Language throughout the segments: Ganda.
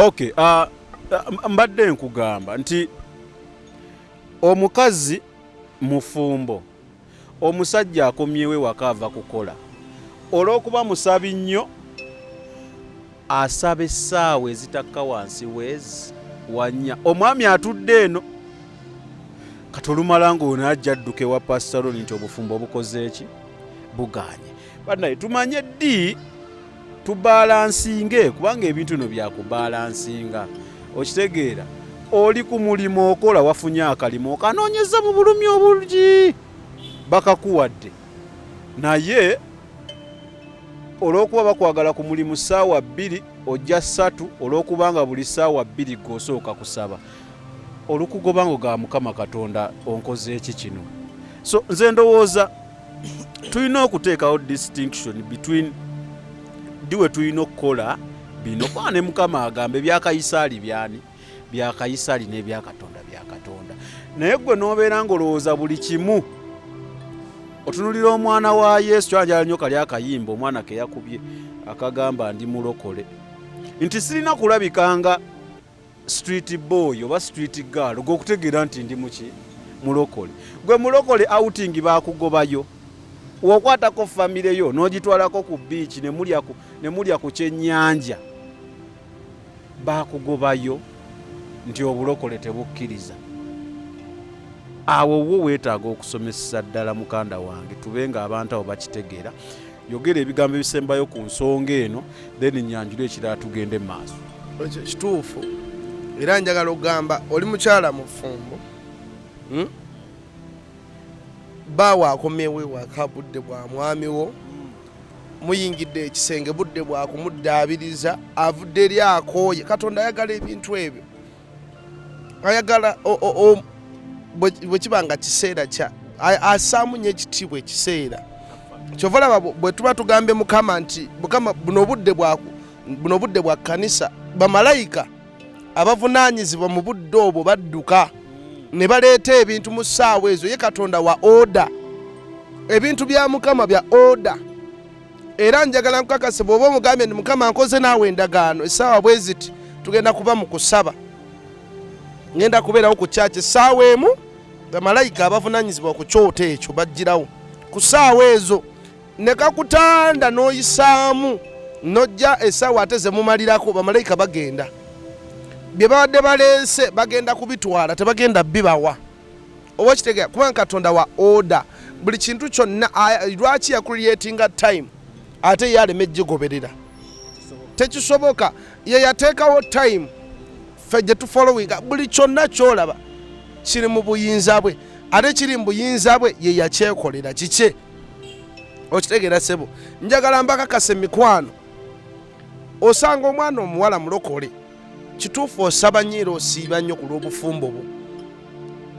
Okay, mbadde nkugamba nti omukazi mufumbo, omusajja akomyewe wakaava kukola, olw'okuba musabi nnyo asaba essaawa ezitakka wansi wezi wanya. Omwami atudde eno kati olumala ng'ono ajja adduka ewa pasitalo nti obufumbo bukoze eki buganye. Bannaye tumanye ddi tubalansinge, kubanga ebintu bino byakubalansinga. Okitegeera, oli ku mulimu okola, wafunye akalimo okanoonyeza mu bulumi obulungi bakakuwadde, naye olw'okuba bakwagala ku mulimu ssaawa 2 ojja 3, olw'okubanga buli ssaawa 2 g'osooka kusaba, olukugoba ngo ga Mukama Katonda onkoze eki kino. So nze ndowooza tulina okuteekawo distinction between diwe tulina okukola bino, kuba ne Mukama agambe byakayisaali byani, byakayisaali n'ebyakatonda byakatonda. Naye gwe n'obeera ng'olowooza buli kimu. Otunulira omwana wa Yesu, kyanjala nnyo kali akayimba omwana ke yakubye akagamba ndi mulokole, nti sirina kulabikanga street boy oba street girl gw'okutegeera nti ndi muki mulokole. Gwe mulokole outing baakugobayo, wokwatako famire yo n'ogitwalako ku beach ne mulya ku kyennyanja, baakugobayo nti obulokole tebukkiriza. Awo wo weetaaga okusomesa ddala mukanda wange, tubenga abantu abo bakitegeera. Yogera ebigambo ebisembayo ku nsonga eno, then nyanjula ekirala tugende maaso. Kituufu era njagala okugamba oli mukyala mufumbo, baawe akomyewo ewaka budde bwa mwami wo, muyingidde ekisenge budde bwa kumuddaabiriza, avudde eri akooye. Katonda ayagala ebintu ebyo, ayagala bwe kiba nga kiseera kya assaamu nnyo ekitiibwa ekiseera. Kyova olaba bwe tuba tugambye Mukama nti Mukama buno budde bwa kkanisa, bamalayika abavunaanyizibwa mu budde obwo badduka ne baleeta ebintu mu ssaawa ezo. Ye Katonda wa oda, ebintu bya Mukama bya oda. Era njagala nkukakase bw'oba omugambye nti Mukama nkoze naawe endagaano, essaawa bwe ziti tugenda kuba mu kusaba, ngenda kubeerawo ku kyaki essaawa emu, bamalayika abavunaanyizibwa ku kyoto ekyo bajjirawo ku ssaawa ezo, ne kakutanda n'oyisaamu n'ojja essaawa ate ze mumalirako, bamalayika bagenda. Bye babadde baleese bagenda kubitwala, tebagenda bibawa. Oba kitegeera, kubanga Katonda wa oda. Buli kintu kyonna lwaki yakuliyetinga time ate ye aleme gigoberera? Tekisoboka. Ye yateekawo time ffe gye tufollowinga. Buli kyonna kyolaba kiri mu buyinza bwe, ate kiri mu buyinza bwe ye yakyekolera kike. Okitegeera sebo, njagala mbakakase mikwano, osanga omwana omuwala mulokole, kituufu osaba nyiira osiiba nnyo ku lw'obufumbo bwo.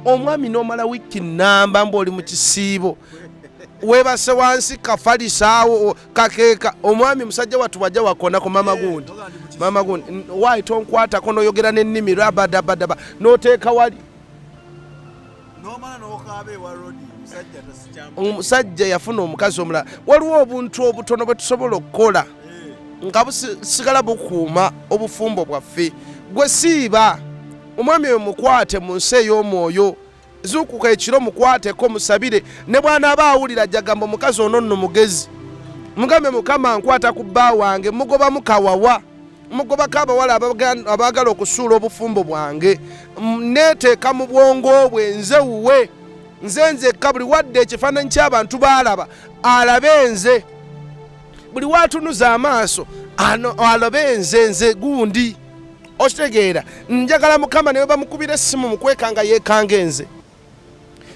Omwami n'omala wiiki nnamba ng'oli mu kisiibo, weebase wansi kafalisaawo kakeeka. Omwami musajja wattu wajja wakonako mama gundi, mama gundi waayi tonkwatako, n'oyogera n'ennimi rabadabadaba n'oteeka wali. Omusajja yafuna omukazi omulala. Waliwo obuntu obutono bwe tusobola okukola nga busigala bukuuma obufumbo bwaffe. Gwe siiba omwami oyo mukwate mu nsi ey'omwoyo, zuukuka ekiro mukwateko musabire. Ne bw'anaaba awulira jagamba omukazi ono nno mugezi, mugambe Mukama nkwata ku bba wange, mugobamu kawawa, mugobako abawala abaagala okusuula obufumbo bwange, neeteeka mu bwongo bwe nze wuwe, nze nzekka. Buli wadde ekifaananyi ky'abantu baalaba alabe nze, buli watunuza amaaso alabe nze gundi. Okitegeera, njagala Mukama ne bamukubira essimu mukwekanga yeekanga nze,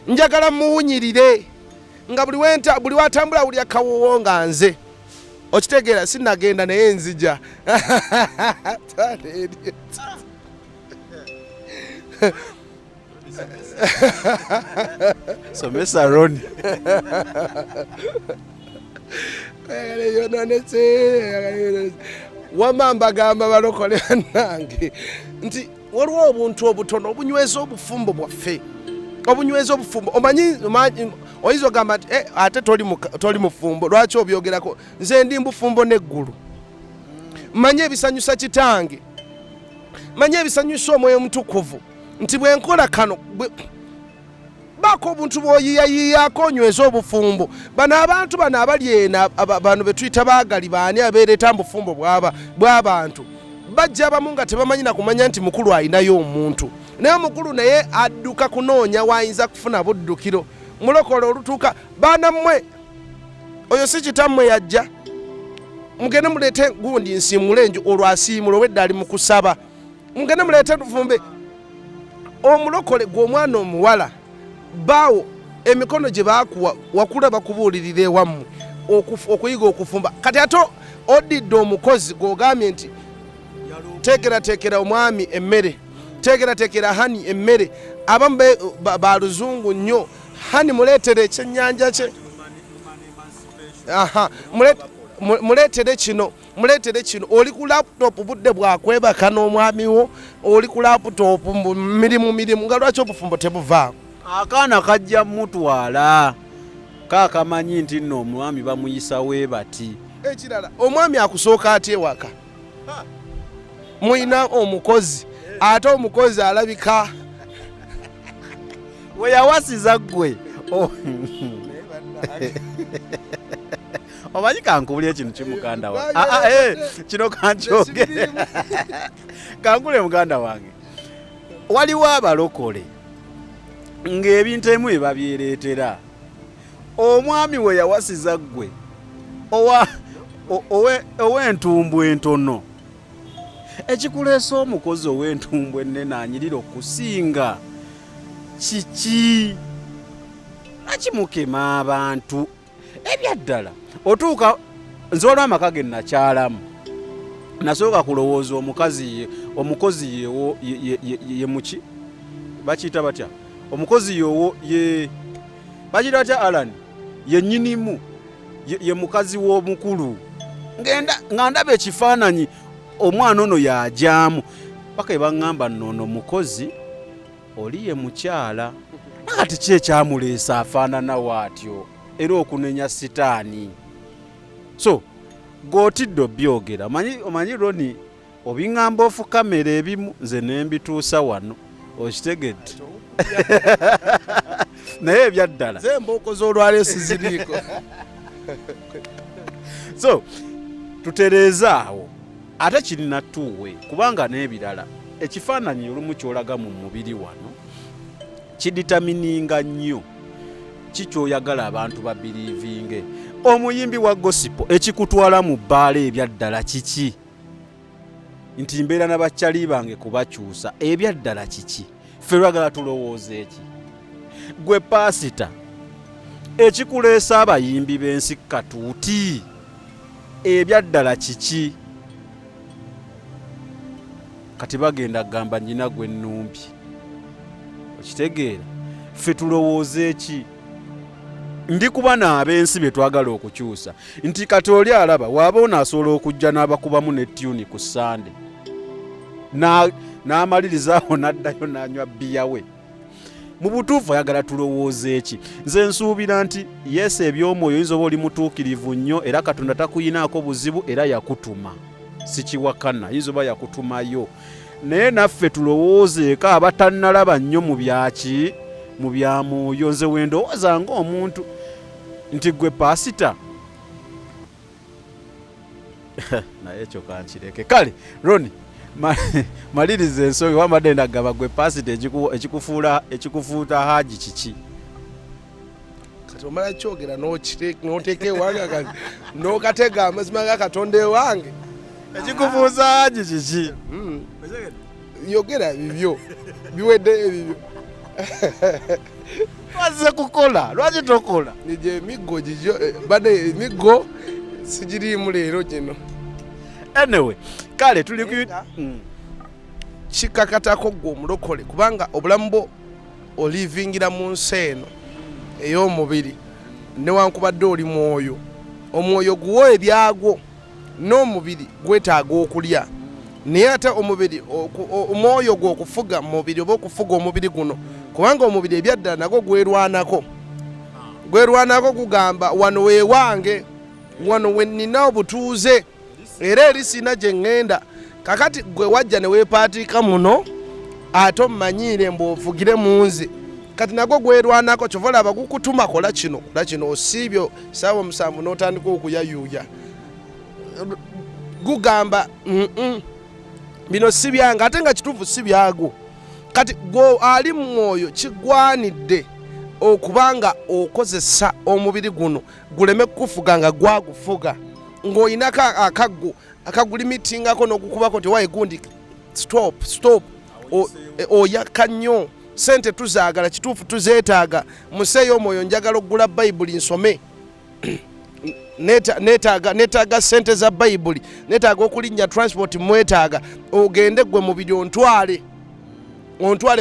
njagala muwunyirire nga buli watambula awulira kawoowo nga nze. Okitegeera, sinagenda naye nzija. Somesa Ronnie. Wamamba gamba balokole nange nti waliwo obuntu obutono obunyweza obufumbo bwaffe, obunyweza obufumbo. Omanyi oyinza ogamba nti ate toli mufumbo, lwaki obyogerako? Nze ndi mbufumbo n'eggulu. Mmanyi ebisanyusa kitange, manye ebisanyusa omwoyo omutukuvu nti bwenkola kano bako obuntu bwoyiyayiyako onyweza obufumbo bano abantu bano abali ena bano betuyita baagali baani abeereeta mu bufumbo bw'abantu bajja abamu nga tebamanyi na kumanya nti mukulu ayinayo omuntu naye omukulu naye adduka kunoonya wayinza kufuna buddukiro mulokole olutuuka baana mmwe oyo si kitammwe yajja mugende muleete gundi nsiimule enju olwo asiimula owedde ali mu kusaba mugende muleete tufumbe omulokole gw'omwana omuwala bawo emikono gye baakuwa wakula bakubuulirira ewammwe okuyiga okufumba kati ate odidde omukozi gw'ogambye nti teekerateekera omwami emmere teekerateekera hani emmere abamu baluzungu nnyo hani muleetere ekyennyanja kye muleetere kino oli ku laputopu budde bwakwebaka n'omwami wo oli ku laputopu mirimu nga lwaki obufumbo tebuvaamu akaana kajja mutwala kaakamanyi nti nno omwami bamuyisa we bati ekirala omwami akusooka atya ewaka muyina omukozi ate omukozi alabika we yawasiza ggwe omanyi kankubulye kino kimuganda wange kino kankyogere kankule muganda wange waliwo abalokole ng'ebintu emu ebabyereetera omwami we yawasiza ggwe ow'entumbu entono ekikuleesa omukozi ow'entumbu ennene anyirira okusinga kiki akimukema abantu ebyaddala otuuka nze olw'amaka ge nakyalamu nasooka kulowooza omukozi ye muki bakiyita batya omukozi yowo bakiyita batya Alan ye nnyinimu ye mukazi w'omukulu nga ndaba ekifaananyi omwana ono yajyamu paka ebaŋŋamba nnono mukozi oli ye mukyala nakati ki ekyamuleesa afaanana waatyo era okunenya sitaani so g'otidde obyogera omanyi Ronnie obiŋŋamba ofu kamera ebimu nze nembituusa wano okitegedde naye ebyaddala ze mbooko z'olwaleero siziriiko so tutereeza awo ate kirina tuwe kubanga n'ebirala ekifaananyi olumu kyolaga mu mubiri wano kiditamininga nnyo kikyoyagala abantu babiriivinge omuyimbi wa gosipo ekikutwala mu bbaala ebyaddala kiki nti mbeera n'abakyali bange kubakyusa ebyaddala kiki ffe lwagala tulowooza eki gwe paasita ekikuleesa abayimbi b'ensi katuuti ebyaddala kiki kati bagenda kugamba nnyina gwe nnumbi okitegeera ffe tulowooza eki ndi kuba n'ab'ensi bye twagala okukyusa nti kati oli alaba waaba onaasobola okujja n'abakubamu ne tyuni ku Sande n'amalirizaako n'addayo n'anywa bbiya we mu butuufu ayagala tulowooza eki nze nsuubira nti yesu eby'omwoyo oyinza oba oli mutuukirivu nnyo era Katonda takuyinaako buzibu era yakutuma sikiwakana yinza oba yakutumayo naye naffe tulowoozeeko abatannalaba nnyo mu byaki mu bya mwoyo nze wendowooza ng'omuntu nti gwe paasita naye ekyo kankireke kale Ronnie maliriza ensonga wambadde ndagamba gwe paasita ekikufuuta haji kiki kati omala kyogera n'oteeka ewange kati n'okatega amazima ga Katonda ewange ekikufuuza haji kiki yogera bibyo biwedde ebibyo lwaze kukola lwaki tokola nije emiggo gigyo badde emiggo sigiriimu leero gino anyway kale tuli kikakatako gwe omulokole kubanga obulamu bwo olivingira mu nsi eno ey'omubiri newankubadde oli mwoyo omwoyo guwa ebyagwo n'omubiri gwetaaga okulya naye ate omubiri omwoyo gw'okufuga mu mubiri oba okufuga omubiri guno kubanga omubiri ebyaddala nagwo gwerwanako gugamba wano weewange wano we nnina obutuuze era eri sina gye ŋŋenda kakati gwe wajja ne weepaatika muno ate omumanyire mbwofugire munzi kati nago gwerwanako kyova olaba gukutuma kola kino osiibyo saawa 7 n'otandika okuyayuuya gugamba bino si byange ate nga kituufu si byago kati gwe ali mu mwoyo kigwanidde okubanga okozesa omubiri guno guleme kufuga nga gwagufuga ng'oyinako akaggo akagulimitingako n'okukubako tiwaye gundi stop oyaka nnyo sente tuzaagala kituufu tuzeetaaga museeyo omwoyo njagala okugula bayibuli nsome netaaga sente za bayibuli netaaga okulinnya transport mwetaaga ogende gwe mubiri ontwale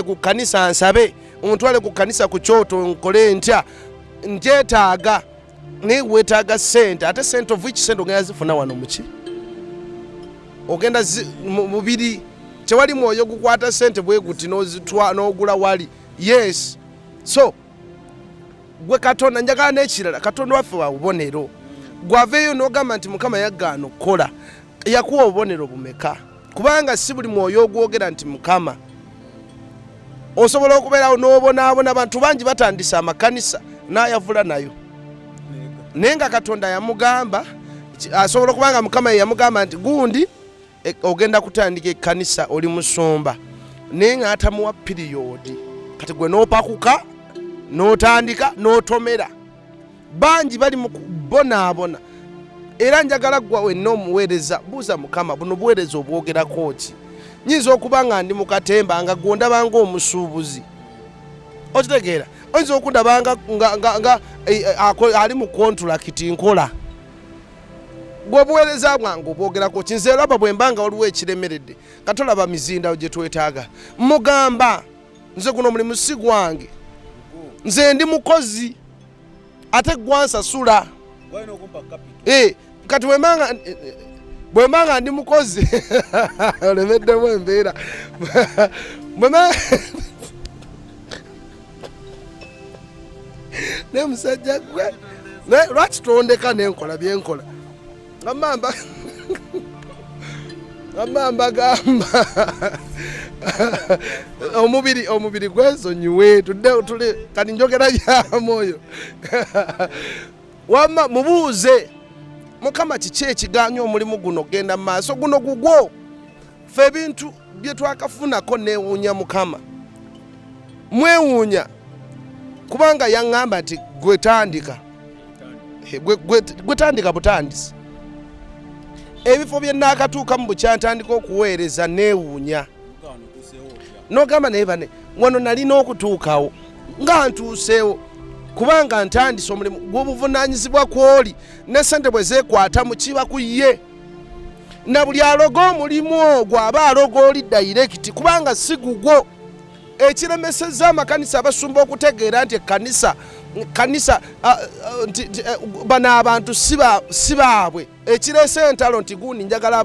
ku kanisa nsabe ontwale ku kanisa ku kyoto nkole ntya njetaaga naye weetaaga sente ate sente of which sente ogenda zifuna wano muki ogenda mubiri tewali mwoyo gukwata sente bwe guti n'ogula wali yes so gwe katonda njagala n'ekirala katonda waffe wa bubonero gwaveeyo n'ogamba nti mukama yaggaana okukola yakuwa obubonero bumeka kubanga si buli mwoyo ogwogera nti mukama osobola okubeerawo n'obonaabona abantu bangi batandisa amakanisa n'ayavula nayo naye nga katonda yamugamba asobola okubanga mukama yamugamba nti gundi ogenda kutandika ekkanisa oli musomba naye nga atamuwa piriyodi kati gwe n'opakuka n'otandika n'otomera bangi bali mu kubonaabona era njagala gwa wenna omuweereza buuza mukama buno buweereza obwogerako ki nyinza okuba nga ndi mu katemba nga gondabanga omusuubuzi okitegeera oyinza okundabanga nga ali mu kontulakiti nkola gwe obuweereza bwange obwogerako ki nze laba bwe mbanga waliwo ekiremeredde katolaba mizindawo gye twetaaga mugamba nze guno omulimu si gwange nze ndi mukozi ate gwansasula kati bwe mbanga ndi mukozi olemeddemu embeera ne musajja gwe lwaki tondeka nenkola byenkola gamba omubiri gwesonyiwe tudde kati njogera byamwoyo wamma mubuuze mukama kiki ekiganya omulimu guno genda mu maaso guno gugwo ffe ebintu bye twakafunako neewuunya mukama mwewuunya kubanga yaŋŋamba nti gwetandika gwetandika butandisi ebifo bye naakatuukamu bukyantandika okuweereza neewuunya n'ogamba naye bane wano nalina okutuukawo nga ntuuseewo kubanga ntandise omulimu gw'obuvunaanyizibwa kw'oli ne sente bwe zeekwata mu kiba ku ye na buli aloga omulimu ogwo aba aloga oli dayirekiti kubanga si gugwo ekiremesezza amakanisa abasumba okutegeera nti kanisa bano abantu si baabwe ekireese entalo nti gundi njagala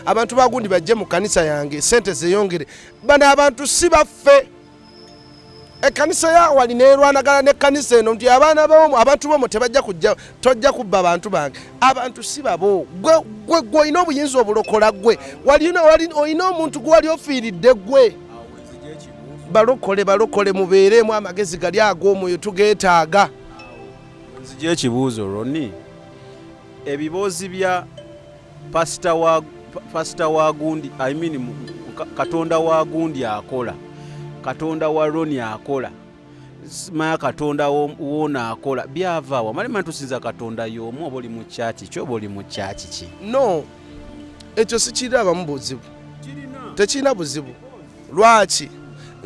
abantu bagundi bajje mu kanisa yange sente zeyongere bano abantu si baffe ekanisa yawali neerwanagala n'ekkanisa eno nti abantu bomo tojja kubba abantu bange abantu si babo gwe olina obuyinza obulokola gwe olina omuntu gwe wali ofiiridde gwe balokole mubeeremu amagezi gali ag'omwoyo tugeetaaga nzija ekibuuzo Ronnie ebiboozi bya pasita wa gundi katonda wa gundi akola katonda wa Ronnie akola maya katonda wona akola byavaawa malima ntusinza katonda y'omu oba oli mu kyaki ki oba oli mu kyaki ki no ekyo sikirabamu buzibu tekirina buzibu lwaki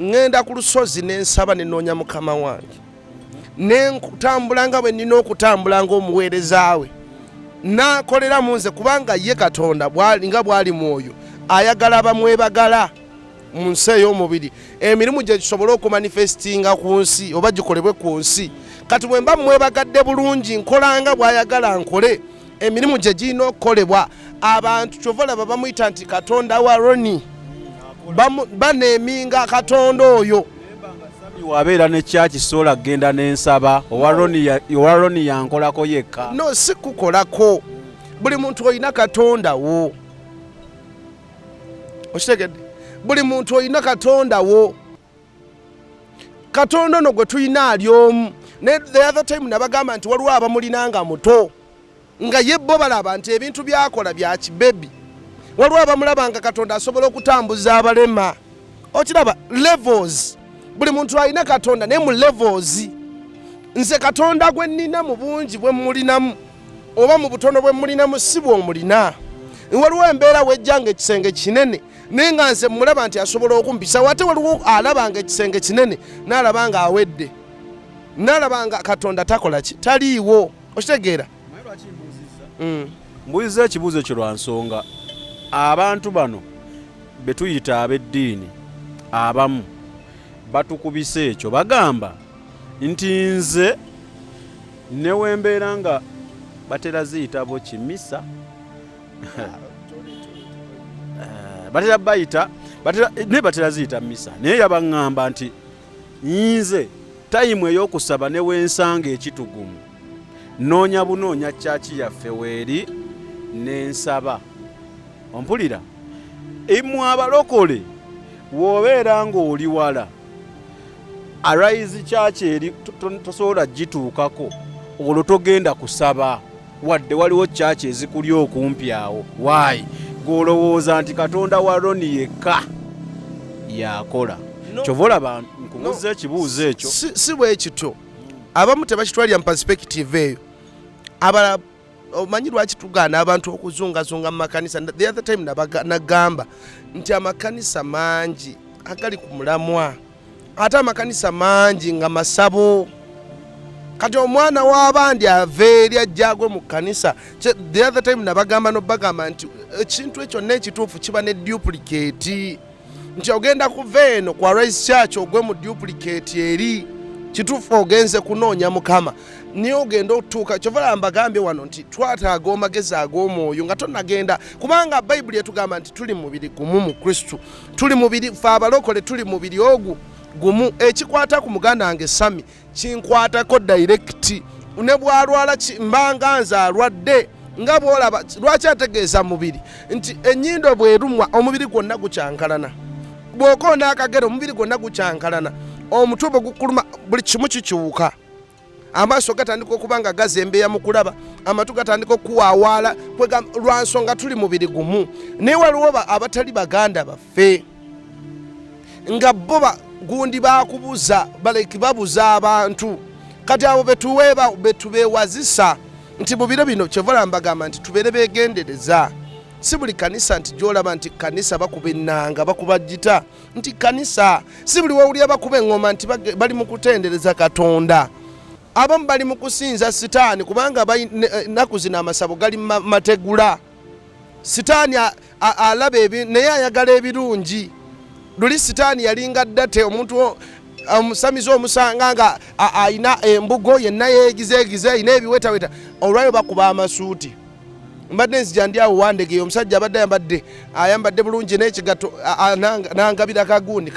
ngenda ku lusozi nensaba nenoonya mukama wange nenkutambula nga bwe nnina okutambula ng'omuweereza we nakolera mu nze kubanga ye katonda nga bw'ali mwoyo ayagala abamwebagala mu nsi ey'omubiri emirimu gye gisobole okumanifestinga ku nsi oba gikolebwe ku nsi kati bwe mba mwebagadde bulungi nkolanga bw'ayagala nkole emirimu gye girina okukolebwa abantu kyova olaba bamuyita nti katonda wa Ronnie baneeminga katonda oyo wabeera ne kyaki sola genda n'ensaba owa Ronnie yankolako yekka no si kukolako buli muntu olina katonda wo Oshitegedde buli muntu oyina katonda wo. Katonda ono gwe tuyina ali omu. Ne the other time nabagamba nti waliwo abamulinanga muto nga ye bo balaba nti ebintu byakola bya kibebi. Waliwo abamulaba nga Katonda asobola okutambuza abalema. Okiraba levels. Buli muntu alina Katonda ne mu levels. Nze Katonda gwe nnina mu bungi bwe mulinamu oba mu butono bwe mulinamu si bw'omulina. Waliwo embeera wejjanga ekisenge kinene naye nga nze mulaba nti asobola okumpisa. Wate waliwo alabanga ekisenge kinene n'alaba nga awedde. N'alaba nga Katonda takola ki taliiwo. Okitegeera? Mbuuziza ekibuuzo kyo lwa nsonga abantu bano be tuyita ab'eddiini abamu batukubisa ekyo bagamba nti nze ne wembeera nga batera ziyitabo kimisa batera bayita ne batera ziyita misa naye yabaŋŋamba nti nze tayimu ey'okusaba ne wensanga ekitugumu noonya bunoonya kyaki yaffe weeri n'ensaba. Ompulira imwe abalokole w'obeera ng'oli wala Arise Church eri tosobola gituukako olwo togenda kusaba wadde waliwo church ezikuli okumpi awo. Why? Golowooza nti Katonda wa Ronnie yekka yakola. Kyovola abantu nkubuuza ekibuuzo ekyo. Si bwe kityo. Abamu tebakitwalira mu perspective eyo. Abala omanyi lwaki tugaana abantu okuzungazunga mu makanisa. The other time nagamba nti amakanisa mangi agali ku mulamwa ate amakanisa mangi nga masabo. Kati omwana w'abandi aveeri ajjagwe mu kanisa. The other time nabagamba n'obagamba nti ekintu ekyo n'ekituufu kiba ne duplicate. Nti ogenda kuva eno ku Arise Church ogwe mu duplicate eri kituufu ogenze kunoonya Mukama niye ogenda otuuka. Kyovala mbagambye wano nti twetaaga amagezi ag'omwoyo nga tonnagenda kubanga Bayibuli etugamba nti tuli mubiri gumu mu Kristo. Tuli mubiri ffe abalokole tuli mubiri ogu gumu. Ekikwata ku muganda wange Sami kinkwatako direct. Ne bwalwala mbanga nze alwadde nga bwolaba lwaki ategeeza mubiri nti ennyindo bwerumwa omubiri gwonna gukyankalana. Bw'okoona akagero omubiri gwonna gukyankalana. Omutwe bwe gukuluma buli kimu kikiwuka. Amaaso gatandika okuba nga gazembeya mu kulaba. Amatu gatandika okuwaawaala lwa nsonga tuli mubiri gumu. Naye waliwo abatali baganda baffe nga bo gundi bakubuza baleki babuza abantu. Kati abo betubeewazisa nti mu biro bino kyovola mbagamba nti tubeere beegendereza. Si buli kanisa nti gyolaba nti kanisa bakuba ennanga bakuba gita nti kanisa. Si buli wawulira bakuba eŋŋoma nti bali mu kutendereza Katonda. Abamu bali mu kusinza sitaani kubanga ennaku zino amasabo gali mategula. Sitaani alaba naye ayagala ebirungi. Luli sitaani yalinga ddate omuntu omusamiza omusanga nga ayina embugo yenna yeegizeegize ayina ebiwetaweta olwayo bakuba amasuuti. Mbadde nzija ndi awo Wandege omusajja abadde ayambadde bulungi n'ekigato nangabira kagundi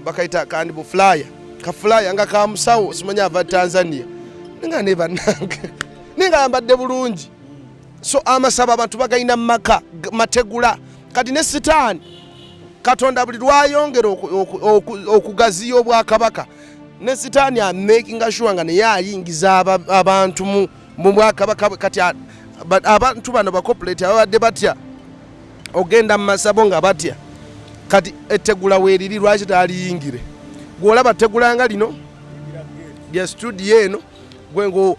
bakayita kandi bu flyer ka flyer nga ka musawo simanya ava Tanzania nga ne bannange ninga ayambadde bulungi. So amasaba abantu bagayina maka mategula. Kati ne sitaani Katonda buli lwayongera okugaziya obwakabaka ne sitaani amakinga sure nga naye ayingiza abantu mu bwakabaka. Kati abantu bano bakoperate abadde batya ogenda mu masabo nga batya. Kati etegula weeriri lwaki taliyingire. Gwolaba tegulanga lino lya studio eno gwengo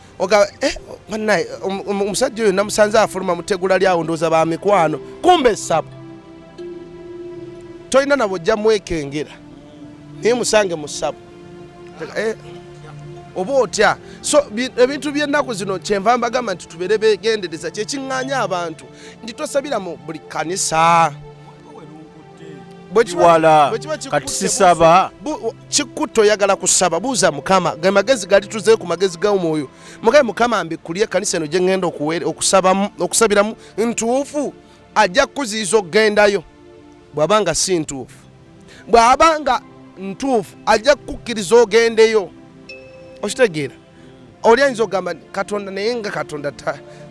bannaye omusajja oyo namusanze afuluma mu tegula lyawo ndooza ba mikwano kumbe sabo. Toyina nabo ojja mwekengera naye musange mu ssabo oba otya. So ebintu by'ennaku zino kyenva mbagamba nti tubeere beegendereza kyekiŋŋaanya abantu nti tosabira mu buli kanisa. Wala kati sisaba kikutta oyagala kusaba buuza Mukama ge magezi gali tuze ku magezi g'omwoyo. Mugabe Mukama mbikkulye kanisa eno gye ŋŋenda okusabiramu ntuufu ajja kukuziyiza okugendayo. Bw'abanga si ntuufu bw'abanga ntuufu ajja kukkiriza ogendeyo. Okitegeera oli ayinza okugamba Katonda naye nga Katonda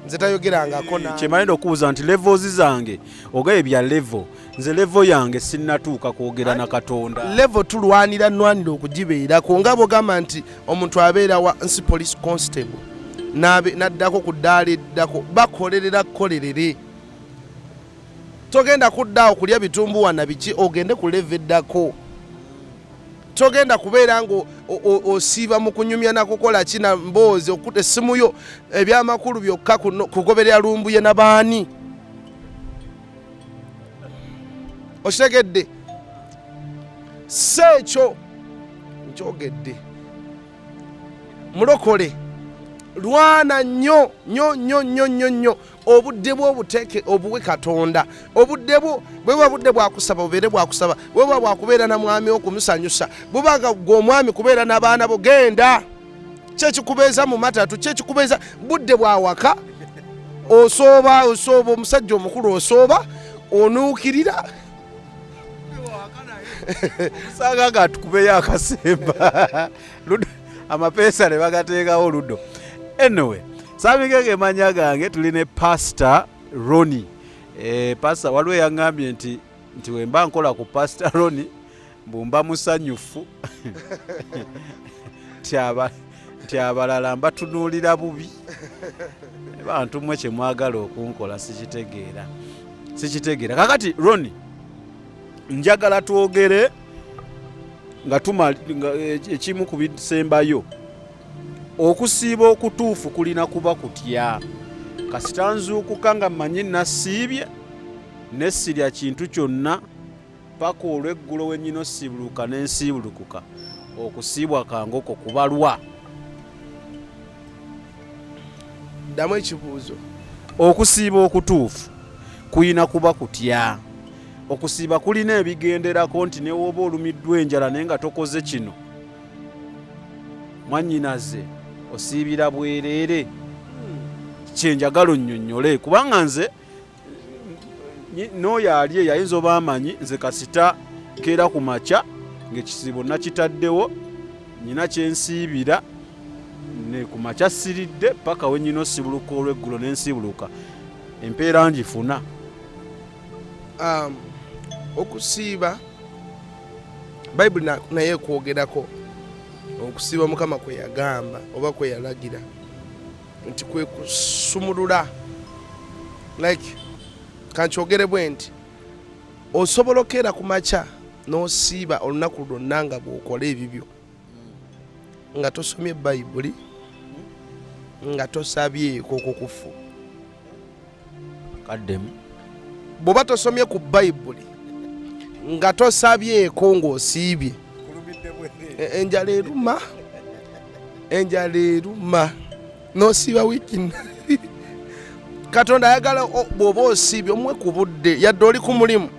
nze tayogerangako kyemalenda okubuuza nti levels zange ogaye bya level nze level yange sinnatuuka kwogera na Katonda. Level tulwanira okugibeerako nga bwogamba nti omuntu abeera wa nsi police constable naddako ku ddaala eddako bakolerera kukolerere. Togenda kuddaawo kulya bitumbuwana biki ogende ku level eddako. Togenda kubeera nga osiiba mu kunyumya nakukola kina mboozi okuta essimu yo ebyamakulu byokka kugoberera lumbuye n'abaani. Okitegedde seekyo nkyogedde mulokole lwana nnyo obudde bwo obuteeke obuwe Katonda. Obudde bwo bwe budde bwakusaba bubeere bwakusaba, bwe bwakubeera na mwami okumusanyusa, bubaga gw'omwami kubeera n'abaana bo genda. Kyekikubeeza mu matatu, kyekikubeeza budde bwawaka osooba omusajja omukulu osooba onuukirira Sanga gatukubeyo akasemba amapeesa ne bagateekawo Ludo. Anyway, sabigege manya gange tuli ne Pastor Ronnie. Pastor waliwo yangambye nti wemba nkola ku Pastor Ronnie mbumba musanyufu nti abalala mbatunuulira bubi. Bantu mmwe kye mwagala okunkola sikitegeera. Kakati Ronnie, njagala twogere nga ekimu ku bisembayo. Okusiiba okutuufu kulina kuba kutya. Kasita nzuukuka nga mmanyi nasiibye nessirya kintu kyonna paka olw'eggulo wennyina osiibuluka n'ensiibulukuka okusiibwa kangoko kubalwa. Ddamu ekibuuzo. Okusiiba okutuufu kulina kuba kutya. Okusiiba kulina ebigenderako nti ne woba olumiddwa enjala naye nga tokoze kino mwannyinaze osiibira bwereere. Kyenjagala onnyonnyole kubanga nze n'oyo ali yayinza oba amanyi nze kasita keera ku makya ng'ekisiibo nakitaddewo nyina kyensiibira ne ku makya siridde paka wennyina osibuluka olw'eggulo n'ensiibuluka empeera ngifuna. Okusiiba Bayibuli naye kwogerako okusiiba Mukama kwe yagamba oba kwe yalagira nti kwe kusumulula. Like kankyogere bwe nti osobola okeera ku makya n'osiiba olunaku lwonna nga bw'okola ebibyo nga tosomye Bayibuli nga tosabyeeko ku kufu. Kaddemu bw'oba tosomye ku Bayibuli nga tosabyeeko ng'osiibye enjala eruma n'osiiba wiiki. Katonda ayagala bw'oba osiibye omwe ku budde yadde oli ku mulimu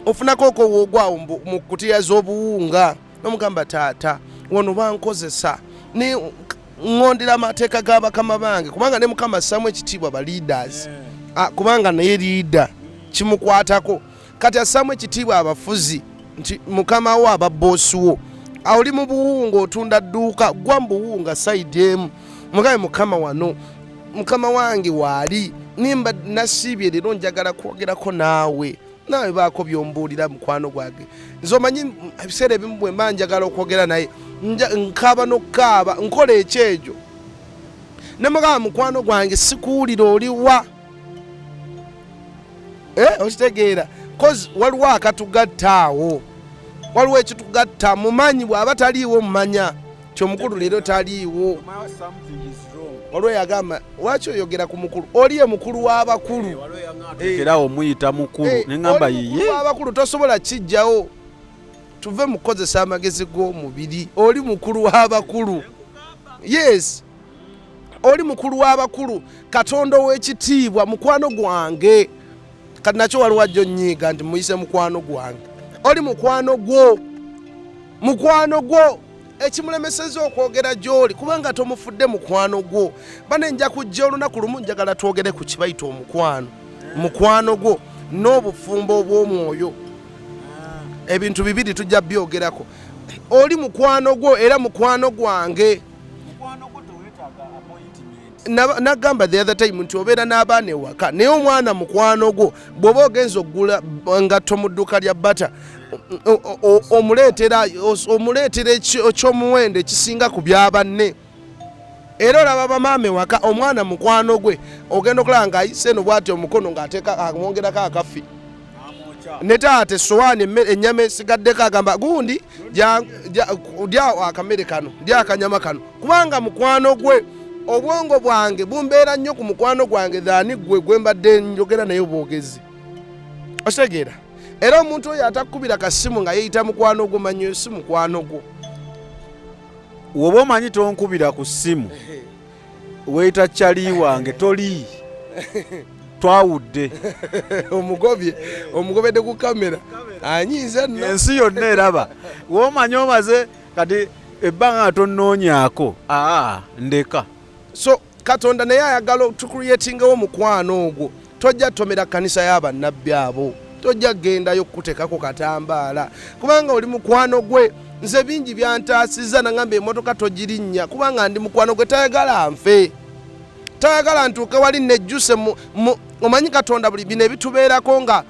ofunako okwowoogwawo mu kutiya z'obuwunga n'omugamba taata wano bankozesa ne ŋŋondera amateeka g'abakama bange kubanga ne Mukama assamu ekitiibwa ba leaders kubanga naye liida kimukwatako. Kati assamu ekitiibwa abafuzi nti Mukama wo aba boosi wo. Oli mu buwunga otunda dduuka gwa mu buwunga sayidi emu mugabe Mukama wano Mukama wange waali nimba nasiibye leero njagala kwogerako naawe baako byombuulira mukwano gwange. Nze omanyi ebiseera ebimu bwe mba njagala okwogera naye nkaaba n'okukaaba nkola ekyejo ne mugamba mukwano gwange sikuwulira oliwa. Okitegeera kozi waliwo akatugattaawo, waliwo ekitugatta mumanyi bw'aba taliiwo mumanya kyomukulu leero taliiwo. Waliwo yagamba lwaki oyogera ku mukulu oli ye mukulu w'abakulu era omuyita mukulu neŋŋamba yiye w'abakulu tosobola kijjawo. Tuve mu kukozesa amagezi g'omubiri. Oli mukulu w'abakulu. Yes, oli mukulu w'abakulu. Katonda ow'ekitiibwa mukwano gwange. Kati nakyo waliwo ajja onnyiiga nti muyise mukwano gwange. Oli mukwano gwo. Mukwano gwo. Ekimulemeseza okwogera gy'oli kubanga tomufudde mukwano gwo. Bane nja kujja olunaku lumu njagala twogere ku kibayita omukwano. Mukwano gwo n'obufumbo obw'omwoyo. Ebintu bibiri tujja byogerako. Oli mukwano gwo era mukwano gwange. Mukwano gwo teweetaaga appointment. nagamba the other time nti obeera n'abaana ewaka naye omwana mukwano gwo bw'oba ogenza okugula ngatto mu dduuka lya bata omuleetera ekyomuwendo ekisinga ku byabanne era olaba bamaama ewaka omwana mukwano gwe ogenda okulaba ng'ayise eno bw'ati omukono ng'ateeka amwongerako akafi ne taata essowaani ennyama esigaddeko agamba gundi lyawo akamere kano lya akanyama kano kubanga mukwano gwe obwongo bwange bumbeera nnyo ku mukwano gwange dhaani gwe gwe mbadde njogera naye obwogezi okitegeera era omuntu oyo atakubira kasimu nga yeeyita mukwano gwo manyi si mukwano gwo woba omanyi tonkubira ku ssimu weeyita kyali wange toli twawudde omugobedde ku kamera anyiiza nno ensi yonna eraba womanyi omaze kati ebbanga tonnoonyaako ndeka so katonda naye ayagala tucreatingawo mukwano ogwo tojja tomera kanisa y'abannabbi abo tojja gendayo kukutekako katambaala kubanga oli mukwano gwe nze bingi byantaasiza nangamba emmotoka togirinnya kubanga ndi mukwano gwe tayagala nfe tayagala ntuuke wali nejjuse omanyi katonda buli bino ebitubeerako nga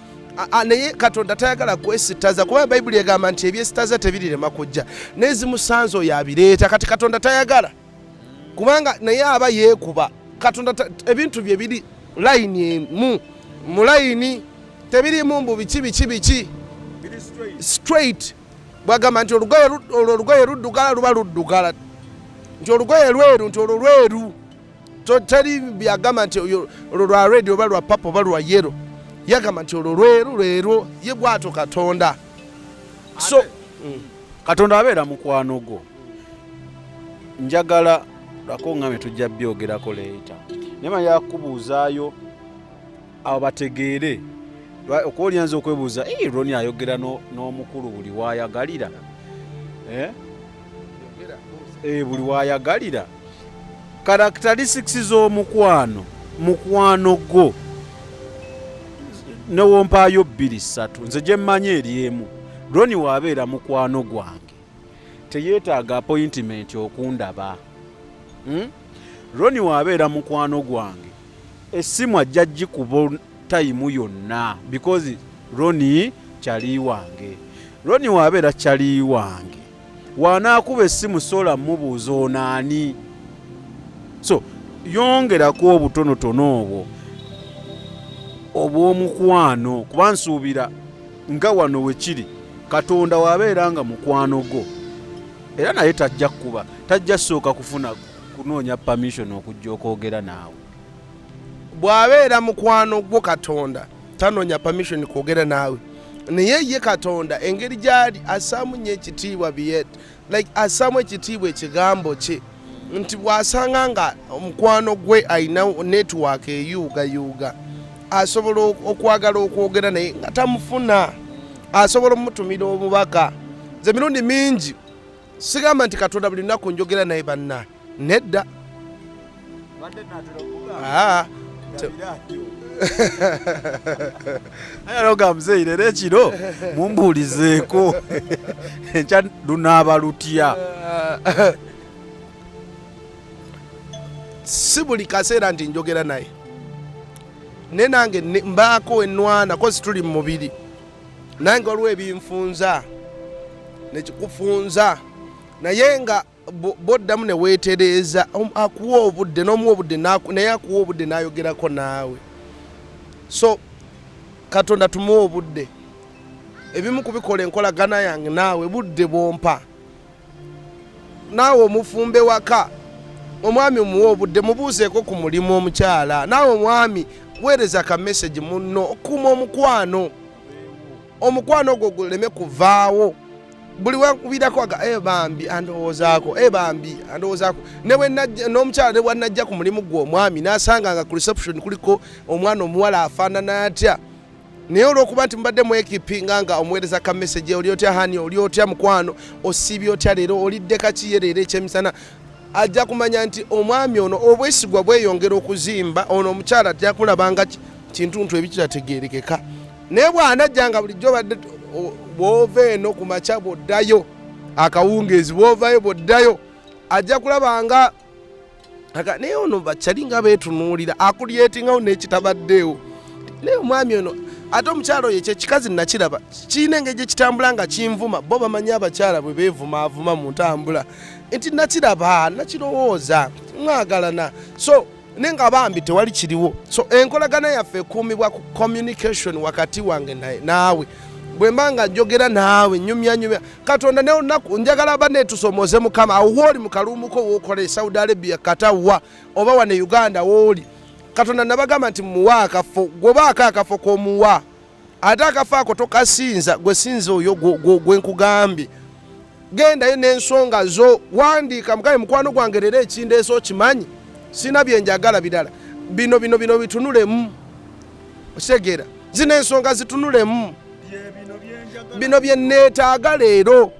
naye katonda tayagala kwesitaza kubanga bayibuli egamba nti ebyesitaza tebirirema kujja n'ezimusanze oyo abireeta kati katonda tayagala kubanga naye aba yeekuba katonda ebintu bye biri layini emu mu layini tebirimu mbu biki straight bwagamba nti olugoye luddugala luba luddugala nti olugoye lweru nti olwo lweru teri byagamba nti olwo lwa redi oba lwa papa oba lwa yero yagamba nti olwo lweru ye bwato katonda so katonda abeera mukwano gwo njagala lako ngambe tujja byogerako leeta nema yakubuuzaayo abo bategeere okuba olyanza okwebuuza Ronnie ayogera n'omukulu buli waayagalira buli waayagalira characteristics z'omukwano gwo newompaayo 2-3 nze gye mmanyi eri emu Ronnie waabeera mukwano gwange teyeetaaga appointment okundaba Ronnie waabeera mukwano gwange essimu ajja gikuba tayimu yonna because Ronnie kyali wange Ronnie waabeera kyali wange wanaakuba essimu sola mubuuza onaani so yongerako obutonotono obwo obw'omukwano kuba nsuubira nga wano wekiri katonda waabeera nga mukwano gwo era naye tajja kuba tajja sooka kufuna kunoonya permission okujja okwogera naawe bw'abeera mukwano gwo katonda tanoonya permission kwogera naawe naye ye katonda engeri gyali assaamu nnyo ekitiibwa assaamu ekitiibwa ekigambo kye nti bw'asanga nga omukwano gwe ayina network eyuugayuuga asobola okwagala okwogera naye nga tamufuna asobola omutumira omubaka nze mirundi mingi sigamba nti katonda buli lunaku njogera naye banna nedda ayaloga muzeyi leero ekiro mumbuulizeeko enkya lunaaba lutya si buli kaseera nti njogera naye naye nange mbaako enwana kozi tuli mu mubiri nange waliwo ebinfunza nekikufunza naye nga boddamu ne weetereeza akuwa obudde n'omuwa obudde naye akuwa obudde n'ayogerako naawe so katonda tumuwa obudde ebimu kubikola enkolagana yange naawe budde bwompa naawe omufumbe waka omwami omuwa obudde mubuuzeeko ku mulimu omukyala naawe omwami weereza ka message munno okuma omukwano ogwo guleme kuvaawo buli wakubirako aga bambi andowoozaako bambi andowoozaako n'omukyala ne bwannajja ku mulimu gwe omwami n'asanga nga ku reception kuliko omwana omuwala afaanana atya naye olw'okuba nti mubadde mwekipinga nga omuweereza ka message oli otya hani oli otya mukwano osiibye otya leero olidde kakiye leero ekyemisana ajja kumanya nti omwami ono obwesigwa bweyongera okuzimba ono omukyala ajja kulabanga kintuntu ebikitategeerekeka naye bw'anajja nga bulijjo badde bw'ova eno ku makya bw'oddayo akawungeezi bw'ovayo bw'oddayo ajja kulabanga aga naye ono bakyali nga beetunuulira akulyetingawo n'ekitabaddeewo naye omwami ono ate omukyalo oyo ekyekikazi nakiraba kiina engeri gye kitambula nga kinvuma bo bamanyi abakyala bwe beevumaavuma mu ntambula nti nakiraba nakirowooza mwagalana so naye nga bambi tewali kiriwo so enkolagana yaffe ekuumibwa ku communication wakati wange naawe bwe mba nga njogera naawe nyumya katonda ne olunaku njagala banne tusomoze mukama awo wooli mu kaluumuko wookola e Saudi Arabia katawa oba wane Uganda wooli katonda nabagamba nti muwa akafo gwobaako akafo k'omuwa ate akafo ako tokasinza gwe sinza oyo gwe nkugambye gendayo n'ensonga zo wandiika mukaye mukwano gwange leero ekindeese okimanyi sina bye njagala birala bino bitunulemu okitegera zino ensonga zitunulemu bino bye neetaaga leero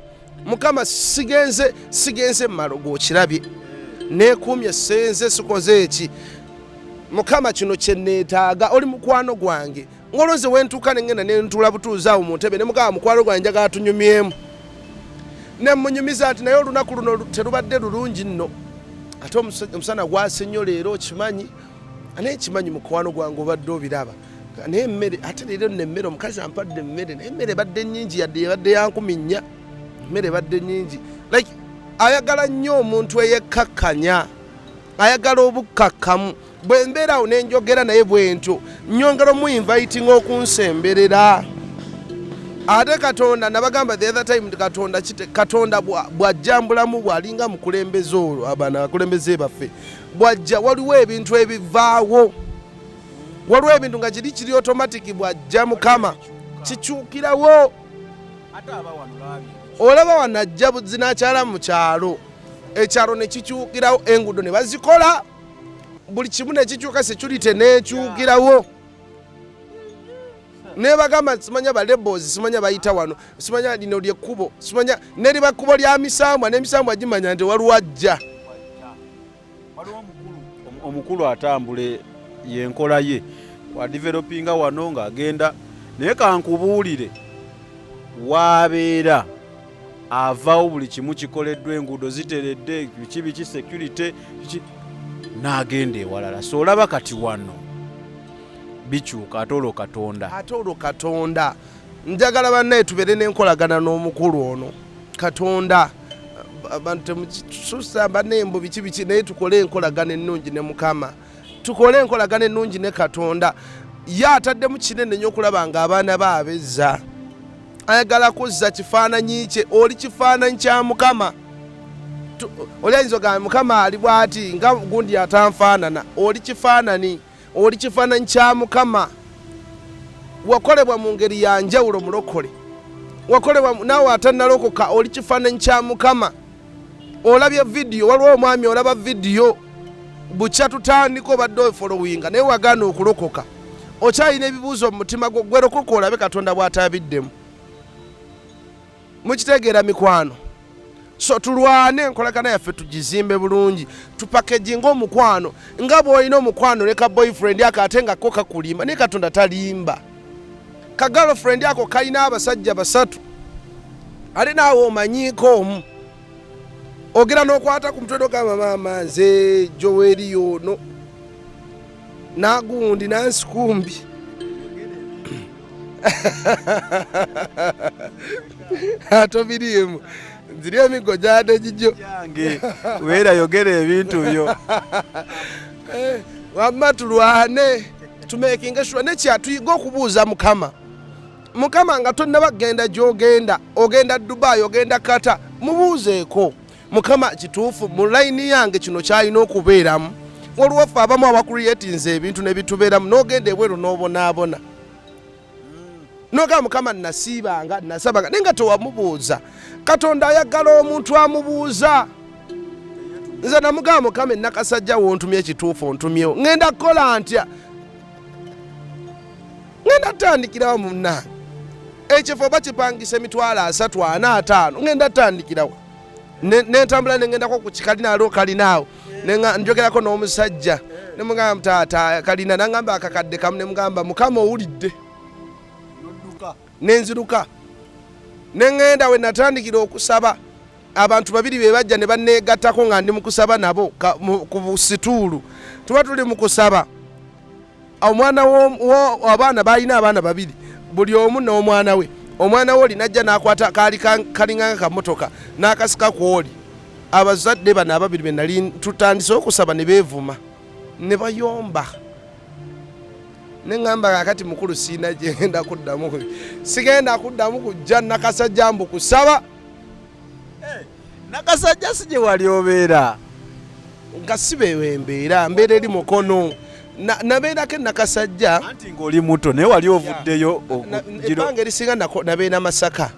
mukama sigenze mmalo gw'okirabye neekuumye senze sikoze eki mukama kino kye neetaaga oli mukwano gwange ngoloze wentuuka nengenda nentula butuuzaawo mu ntebe ne mukama mukwano gwange njagala tunyumyemu ne munyumiza nti naye olunaku luno terubadde lulungi nno ate omusana gwase nnyo leero okimanyi naye kimanyi mukwano gwange obadde obiraba naye emmere ate leero nemmere omukazi ampadde emmere naye emmere ebadde nnyingi yadde ebadde yankumi nnya emmere ebadde nnyingi like ayagala nnyo omuntu eyekkakkanya ayagala obukkakkamu bwe mbeerawo nenjogera naye bwentyo nnyongera omuinviting okunsemberera ate katonda nabagamba the other time katonda bwajjambulamu bwalinga mukulembeze olwo abaana abakulembeze baffe bwajja waliwo ebintu ebivaawo waliwo ebintu nga kiri automatic bwajja mukama kikyukirawo olaba wanajja zinakyala mu kyalo ekyalo ne kikyukirawo enguudo ne bazikola buli kimu ne kikyuka security nekyukirawo nebagamba simanya balebozi simanya bayita wano simanya lino lyekkubo simanya neriba kkubo lya misambwa n'emisambwa gimanya nti waliwo ajja omukulu atambule yenkola ye wa developinga wano ng'agenda naye kankubuulire wabeera avaawo buli kimu kikoleddwa enguudo ziteredde biki security n'agenda ewalala so olaba kati wano bikyuka ate olwo katonda njagala bannaye tubeere n'enkolagana n'omukulu ono katonda abantu temususa banembo biki naye tukole enkolagana ennungi ne mukama tukole enkolagana ennungi ne katonda ye ataddemu kinene nnyo okulaba ng'abaana baabezza ayagala kuzza kifaananyi kye oli kifaananyi kya mukama oli ayinza ogamba mukama ali bw'ati nga gundi atanfaanana oli kifaananyi kya mukama wakolebwa mu ngeri ya njawulo mulokole wakolebwa naawe atannalokoka oli kifaananyi kya mukama olabye vidiyo waliwo omwami olaba vidiyo bukya tutandika obadde ofolowinga naye wagaana okulokoka okyalina ebibuuzo mu mutima gwo gwerokoka olabe katonda bw'ataabiddemu mukitegeera mikwano so tulwane enkolagana yaffe tugizimbe bulungi tupakeginga omukwano nga bw'olina omukwano leka boyfriend ako ate nga ko kakulimba naye katonda talimba ka girlfriend ako kalina abasajja basatu ate naawe omanyiiko omu ogera n'okwata ku mutwe n'ogamba maama nze Joeli ono nagundi nansikumbi atobiriemu nziri emigo gyade gijjo yange weera yogera ebintu byo wamma tulwane tumekinga sure nekyatuyiga okubuuza mukama nga tonnaba genda gy'ogenda ogenda Dubai ogenda Kata mubuuzeeko mukama kituufu mu layini yange kino kyalina okubeeramu waliwo ffe abamu abakuliyetinza ebintu ne bitubeeramu n'ogenda ebweru n'obonaabona noga mukama nasiibanga nasabanga naye nga tewamubuuza katonda ayagala omuntu amubuuza nze namugamba mukama enakasajja wontumye ekituufu ontumyewo ngenda kukola ntya ngenda tandikirawo munna ekifo bakipangisa emitwalo 3 4 5 ngenda tandikirawo nentambula nengendako ku kikalina aliwo kalinaawo njogerako n'omusajja nemugamba taata kalina nangamba akakadde kamu nemugamba mukama owulidde nenziruka nengenda we natandikira okusaba abantu babiri be bajja ne banneegattako nga ndi mu kusaba nabo ku busituulu tuba tuli mu kusaba omwana abaana balina abaana babiri buli omu n'omwana we omwana we oli najja n'akwata kalinganga kamotoka n'akasika ku oli abazadde bano ababiri be nali tutandise okusaba ne beevuma ne bayomba ne ŋŋamba kakati mukulu siina gyegenda kuddamu sigenda kuddamu kujja nakasajja mbu kusaba nakasajja si gye wali obeera nga sibeewe mbeera eri mukono nabeerako nakasajja anti ng'oli muto naye wali ovuddeyo ebbanga erisinga nabeera Masaka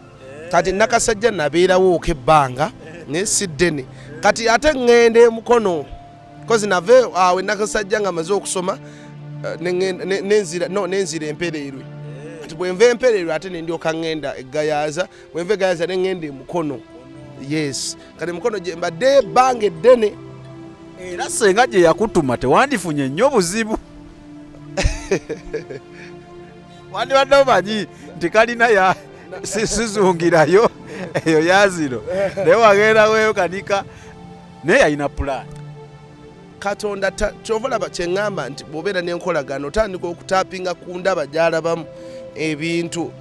kati nakasajja nabeerawo ebbanga naye si ddene kati ate ŋŋende mukono kozi nave awe nakasajja nga maze okusoma nenzira empereerwe kati bwenva empereerwe ate nendyoka ŋŋenda eggayaaza bwenva eggayaaza neŋŋenda emukono yes kati mukono gye mbadde ebbanga eddene era senga gye yakutuma tewandifunye nnyo buzibu wandibadde omanyi nti kalina sizungirayo eyo yaziro naye wagenda weyo kanika naye yalina pulaani katonda kyova olaba kyeŋŋamba nti bw'obeera n'enkolagano otandika okutapinga ku ndaba gy'alabamu ebintu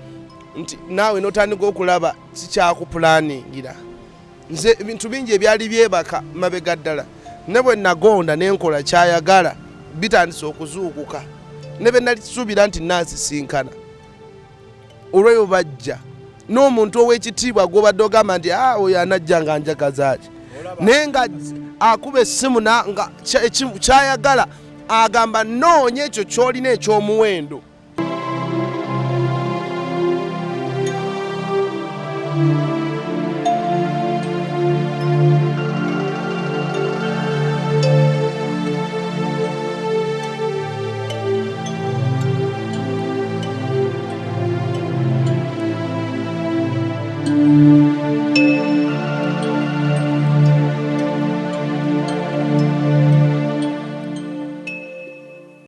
nti naawe n'otandika okulaba sikyakupulaaningira nze ebintu bingi ebyali byebaka mabega ddala ne bwe nagonda n'enkola kyayagala bitandise okuzuukuka ne be nalisuubira nti naasisinkana olweyo bajja n'omuntu ow'ekitiibwa gw'obadde ogamba nti oyo anajja nga njagaza ki naye nga akuba essimu nga kyayagala agamba noonya ekyo ky'olina eky'omuwendo